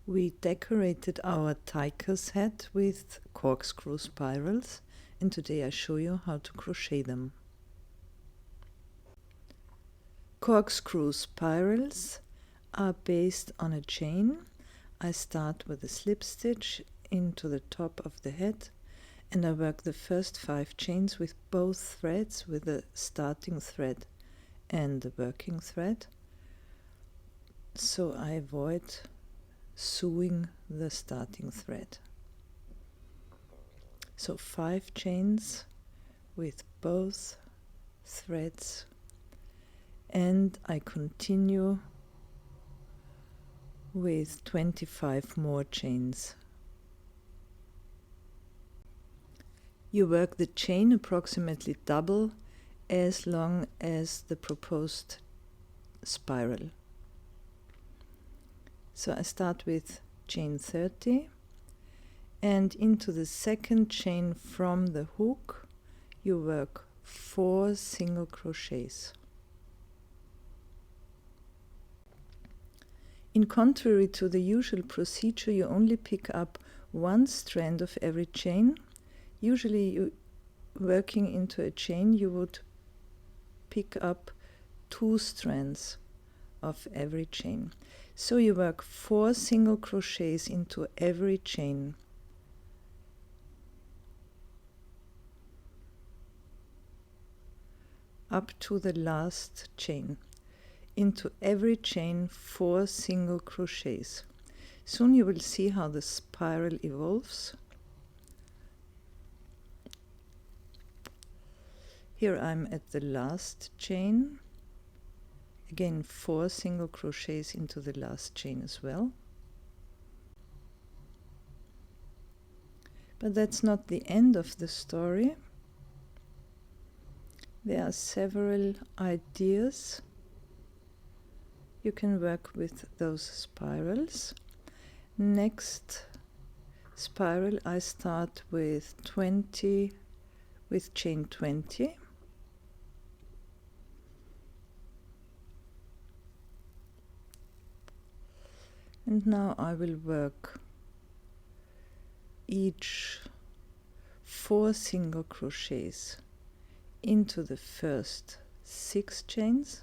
We decorated our Tiger's hat with corkscrew spirals, and today I show you how to crochet them. Corkscrew spirals are based on a chain. I start with a slip stitch into the top of the hat, and I work the first 5 chains with both threads, with the starting thread and the working thread, so I avoid sewing the starting thread. So 5 chains with both threads, and I continue with 25 more chains. You work the chain approximately double as long as the proposed spiral. So I start with chain 30, and into the second chain from the hook you work 4 single crochets. In contrary to the usual procedure, you only pick up 1 strand of every chain. Usually working into a chain you would pick up 2 strands of every chain. So you work 4 single crochets into every chain. Up to the last chain. Into every chain 4 single crochets. Soon you will see how the spiral evolves. Here I'm at the last chain. Again 4 single crochets into the last chain as well. But that's not the end of the story. There are several ideas you can work with those spirals. Next spiral I start with chain 20. And now I will work each 4 single crochets into the first 6 chains,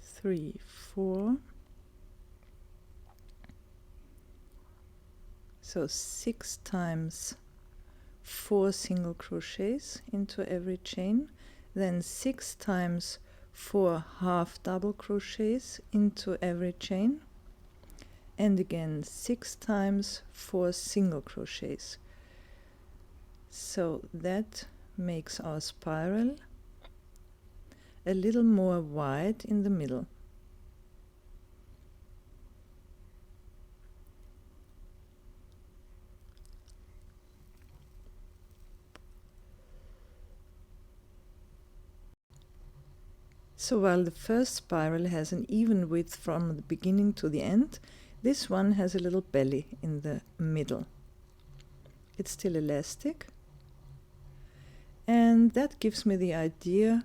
three, 4, so 6 times 4 single crochets into every chain, then 6 times 4 half double crochets into every chain, and again 6 times 4 single crochets. So that makes our spiral a little more wide in the middle. So while the first spiral has an even width from the beginning to the end, this one has a little belly in the middle. It's still elastic, and that gives me the idea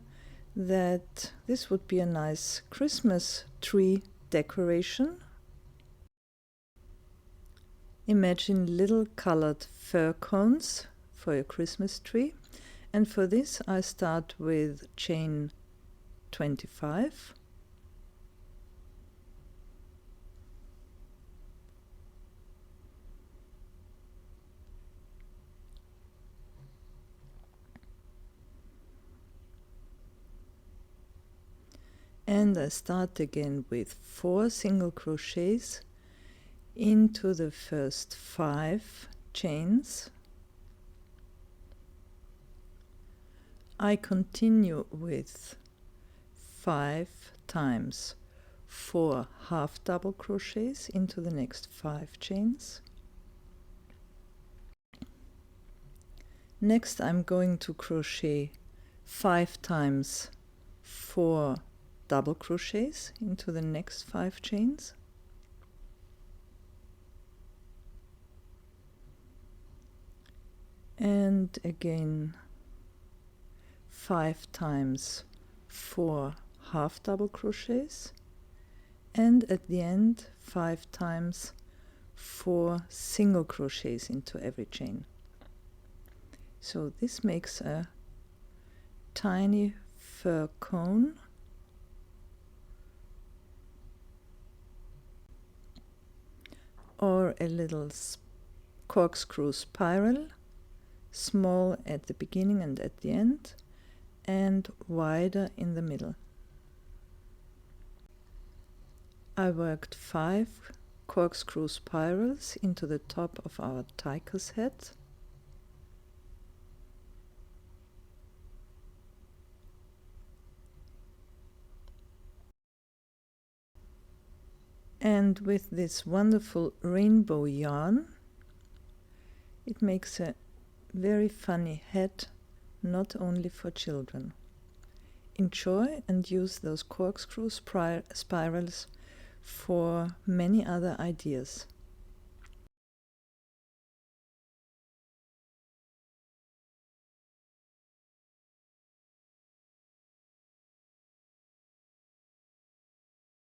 that this would be a nice Christmas tree decoration. Imagine little colored fir cones for your Christmas tree, and for this I start with chain 25, and I start again with 4 single crochets into the first 5 chains. I continue with 5 times 4 half double crochets into the next 5 chains. Next I'm going to crochet 5 times 4 double crochets into the next 5 chains. And again 5 times 4 half double crochets, and at the end 5 times 4 single crochets into every chain. So this makes a tiny fur cone, or a little corkscrew spiral, small at the beginning and at the end, and wider in the middle. I worked 5 corkscrew spirals into the top of our tiger's head, and with this wonderful rainbow yarn, it makes a very funny hat, not only for children. Enjoy and use those corkscrew spirals for many other ideas.